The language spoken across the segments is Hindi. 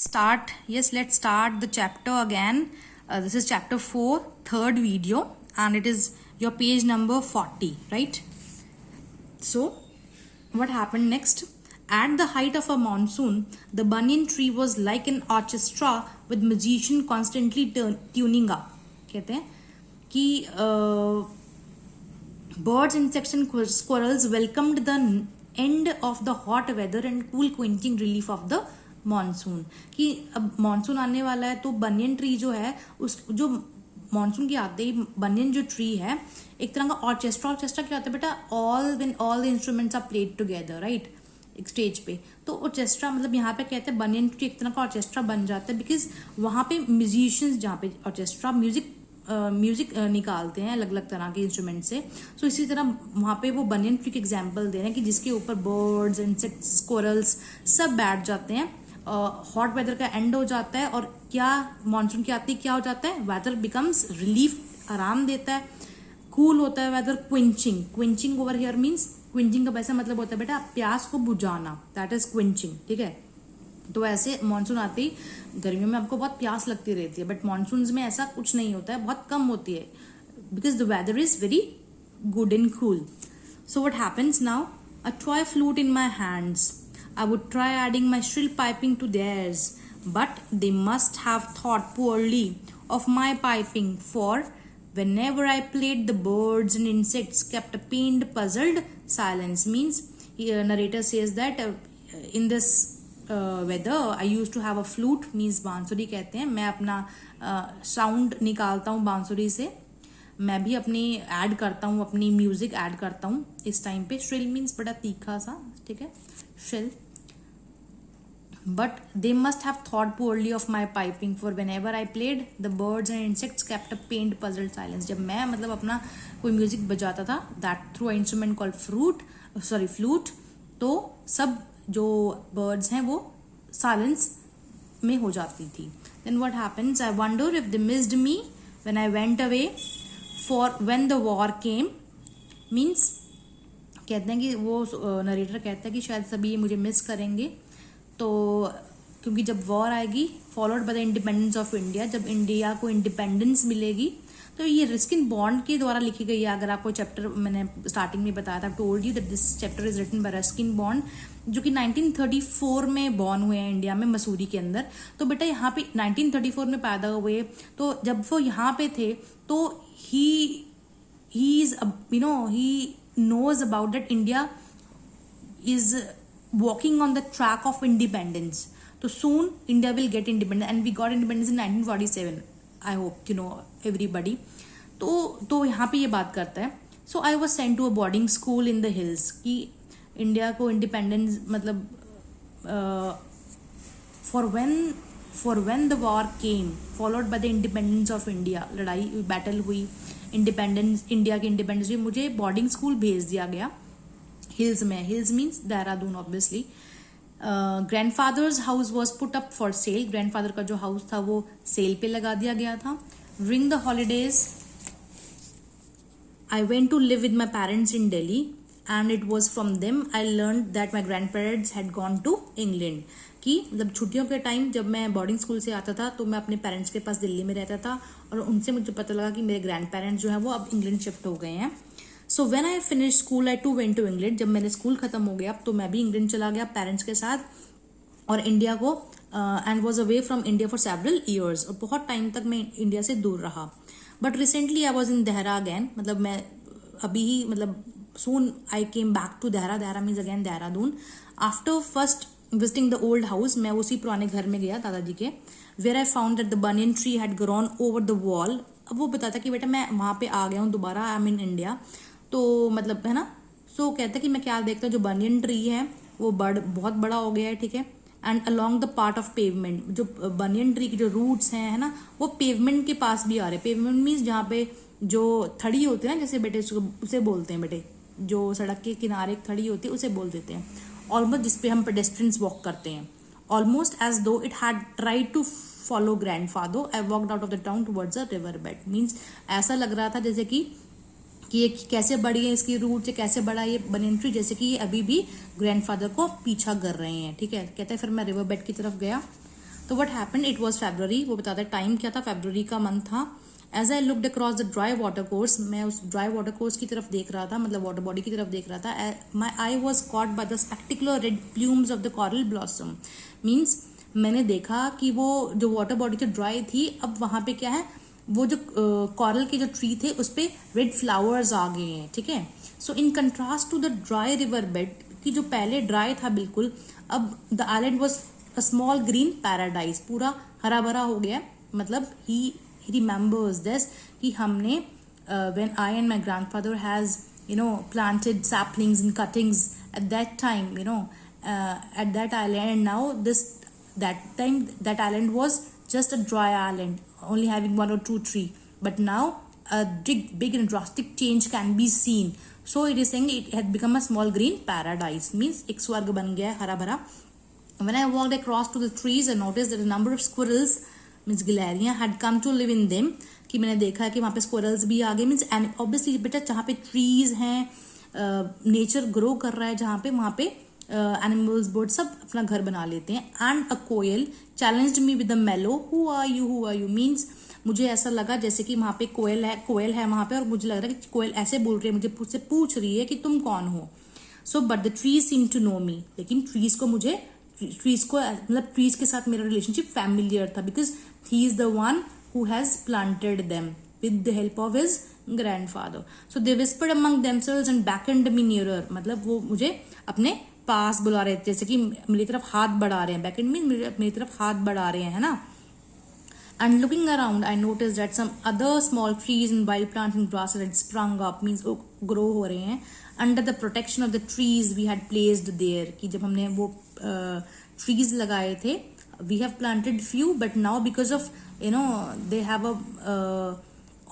start. Yes, let's start the chapter again. This is chapter 4, third video, and it is your page number 40, right? So, what happened next? At the height of a monsoon, the banyan tree was like an orchestra with musician constantly tuning up. कहते हैं कि birds, insects and squirrels welcomed the end of the hot weather and cool quenching relief of the monsoon. कि अब मानसून आने वाला है तो बनियन ट्री जो है उस जो मानसून के आते ही बनियन जो ट्री है एक तरह का ऑर्केस्ट्रा क्या होता है बेटा, all the instruments are played together, right, एक स्टेज पे. तो ऑर्केस्ट्रा मतलब यहाँ पे कहते हैं बनियन ट्री एक तरह का ऑर्केस्ट्रा बन जाता है बिकॉज वहाँ पे म्यूजिशियंस, जहाँ पे ऑर्केस्ट्रा म्यूजिक निकालते हैं अलग अलग तरह के इंस्ट्रूमेंट से. सो इसी तरह वहाँ पे वो बनियन ट्री की एग्जाम्पल दे रहे हैं कि जिसके ऊपर बर्ड्स, इंसेक्ट्स, स्क्वायरल्स सब बैठ जाते हैं. हॉट वेदर का एंड हो जाता है और क्या मानसून की आती क्या हो जाता है, वेदर बिकम्स रिलीफ, आराम देता है, कूल होता है weather. Quenching over here means, quenching का वैसा मतलब होता है बेटा प्यास को बुझाना, दैट इज क्विंचिंग, ठीक है. तो ऐसे मानसून आते ही गर्मियों में आपको बहुत प्यास लगती रहती है, बट मानसून में ऐसा कुछ नहीं होता है, बहुत कम होती है because the weather is very good and cool. So what happens now, a toy flute in my hands. I would try adding my shrill piping to theirs, but they must have thought poorly of my piping, for whenever I played, the birds and insects kept a pained, puzzled silence. Means here narrator says that in this weather I used to have a flute, means बांसुरी कहते हैं. मैं अपना साउंड निकालता हूँ बांसुरी से, मैं भी अपनी ऐड करता हूँ, अपनी म्यूजिक ऐड करता हूँ इस टाइम पे. श्रिल मीन्स बड़ा तीखा सा, ठीक है, shrill. But they must have thought poorly of my piping, for whenever I played, the birds and insects kept a pained, puzzled silence. जब मैं मतलब अपना कोई म्यूजिक बजाता था, that through an instrument called flute, तो सब जो birds हैं वो silence में हो जाती थी. Then what happens? I wonder if they missed me when I went away, for when the war came. Means कहते हैं कि वो नरेटर कहता है कि शायद सभी मुझे मिस करेंगे, तो क्योंकि जब वॉर आएगी followed by the independence of India, जब इंडिया को इंडिपेंडेंस मिलेगी. तो ये रस्किन बॉन्ड के द्वारा लिखी गई है. अगर आपको चैप्टर मैंने स्टार्टिंग में बताया था, told you that this chapter is written by Ruskin Bond, जो कि 1934 में बॉर्न हुए हैं इंडिया में, मसूरी के अंदर. तो बेटा यहाँ पे 1934 में पैदा हुए, तो जब वो यहाँ पे थे तो ही knows about that India is walking on the track of independence. So soon India will get independent, and we got independence in 1947. I hope you know everybody. तो यहाँ पे ये बात करता है. So I was sent to a boarding school in the hills. कि इंडिया को इंडिपेंडेंस मतलब for when the war came, followed by the independence of India, लड़ाई बैटल हुई, इंडिपेंडेंस, इंडिया की इंडिपेंडेंस हुई, मुझे बोर्डिंग स्कूल भेज दिया गया हिल्स में. Hills means Dehradun obviously. Grandfathers house was put up for sale. Grandfather का जो हाउस था वो सेल पे लगा दिया गया था. During the holidays I went to live with my parents in Delhi, and it was from them I learn that my grandparents had gone to England. कि मतलब छुट्टियों के टाइम जब मैं बोर्डिंग स्कूल से आता था तो मैं अपने पेरेंट्स के पास दिल्ली में रहता था, और उनसे मुझे पता लगा कि मेरे ग्रैंड पेरेंट्स जो है वो अब इंग्लैंड शिफ्ट हो गए हैं. So when I finish school I to went to England. जब मेरे स्कूल खत्म हो गया तो मैं भी इंग्लैंड चला गया पेरेंट्स के साथ, और इंडिया को and was away from India for several years. और बहुत टाइम तक मैं इंडिया से दूर रहा. But recently I was in Dehra again. मतलब मैं अभी ही मतलब soon I came back to Dehra. Dehra means again Dehradun. After first visiting the old house, मैं उसी पुराने घर में गया दादाजी के. Where I found that the banyan tree had grown over the wall. अब वो बताता कि बेटा मैं वहां पे आ गया हूँ दोबारा, आई एम इन इंडिया. तो मतलब है ना. सो कहता कि मैं क्या देखता हूँ, जो बनियन ट्री है वो बहुत बड़ा हो गया है, ठीक है. And along the part of pavement, जो बनियन ट्री की जो रूट्स हैं है ना, वो पेवमेंट के पास भी आ रहे. पेवमेंट मीन्स जहाँ पे जो थड़ी होती है ना, जैसे बेटे उसे बोलते हैं बेटे, जो सड़क के किनारे एक थड़ी होती है उसे बोल देते हैं. ऑलमोस्ट जिसपे हम पेडेस्ट्रियंस वॉक करते हैं. Almost as though it had tried to follow grandfather, I walked out of the town towards a river bed. Means ऐसा लग रहा था जैसे कि ये कैसे बढ़ी है, इसकी रूट से कैसे बढ़ा ये बनियन ट्री, जैसे कि ये अभी भी ग्रैंडफादर को पीछा कर रहे हैं, ठीक है. कहते हैं फिर मैं रिवर बेड की तरफ गया. तो what happened, it was February, वो बताता है टाइम क्या था, February का मंथ था. As I looked across the dry water course, मैं उस ड्राई वाटर कोर्स की तरफ देख रहा था, मतलब वाटर बॉडी की तरफ देख रहा था. My eye was caught by the spectacular red plumes of the coral blossom. Means मैंने देखा कि वो जो वाटर बॉडी जो ड्राई थी, अब वहां पे क्या है, वो जो कॉरल के जो ट्री थे उस पे रेड फ्लावर्स आ गए हैं. ठीक है. So in contrast to the dry river bed, कि जो पहले ड्राई था बिल्कुल, अब the island was a small green paradise, पूरा हरा भरा हो गया. मतलब ही remembers this कि हमने when I and my grandfather has planted saplings and cuttings at that time, at that island, and now that time that island was just a dry island only having one or two tree, but now a big and drastic change can be seen. So it is saying it had become a small green paradise, means एक स्वर्ग बन गया है हरा भरा. When I walked across to the trees, I noticed that a number of squirrels, means गिलहरियां, had come to live in them, कि मैंने देखा है कि वहाँ पे स्क्विरल्स भी आ गए. मीन्स ऑब्वियसली बेटा जहाँ पे ट्रीज हैं, नेचर ग्रो कर रहा है जहाँ पे, वहाँ पे एनिमल्स, बर्ड सब अपना घर बना लेते हैं. And a koel challenged me with a mellow, who are you. Means मुझे ऐसा लगा जैसे कि वहाँ पे कोयल है वहाँ पे, और मुझे लग रहा है कि कोयल ऐसे बोल रही है, मुझे पूछ रही है कि तुम कौन हो. So but the trees seem to know me, लेकिन ट्रीज को मतलब ट्रीज के साथ मेरा रिलेशनशिप फैमिलियर था, because he is the one who has planted them with the help of his grandfather. So they whispered among themselves and beckoned me nearer. मतलब वो मुझे अपने पास बुला रहे थे, जैसे कि मेरी तरफ हाथ बढ़ा रहे हैं. beckoned means मेरी तरफ हाथ बढ़ा रहे हैं, है ना. And looking around, I noticed that some other small trees and wild plants and grasses had sprung up, means वो grow हो रहे हैं under the protection of the trees we had placed there. कि जब हमने वो trees लगाए थे, we have planted few, but now because of they have a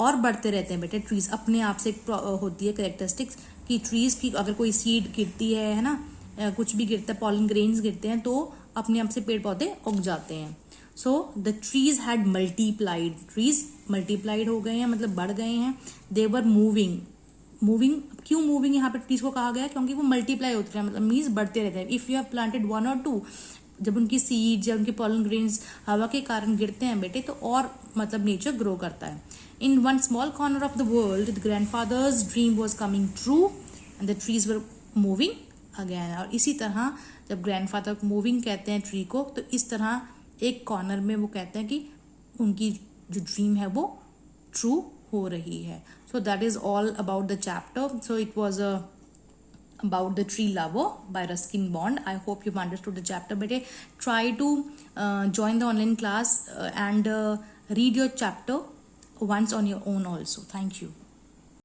और बढ़ते रहते हैं बेटे. ट्रीज अपने आप से होती है करेक्टरिस्टिक्स कि ट्रीज की अगर कोई सीड गिरती है ना, कुछ भी गिरता है, पॉलन ग्रेन्स गिरते हैं, तो अपने आप से पेड़ पौधे उग जाते हैं. So the trees had multiplied, trees multiplied हो गए हैं, मतलब बढ़ गए हैं. दे वर मूविंग. क्यों मूविंग यहाँ पे ट्रीज को कहा गया, क्योंकि वो मल्टीप्लाई होते हैं, मतलब मीन्स बढ़ते रहते हैं. If you have planted 1 or 2, जब उनकी सीड्स या उनके पॉलन ग्रेन्स हवा के कारण गिरते हैं बेटे, तो और मतलब नेचर ग्रो करता है. In one small corner of the world the grandfathers dream was coming true and the trees were moving again. और इसी तरह जब ग्रैंडफादर मूविंग कहते हैं ट्री को, तो इस तरह एक कॉर्नर में वो कहते हैं कि उनकी जो ड्रीम है वो ट्रू हो रही है. So that is all about the chapter. So it was about the tree lover by Ruskin Bond. I hope you've understood the chapter. But try to join the online class and read your chapter once on your own also. Thank you.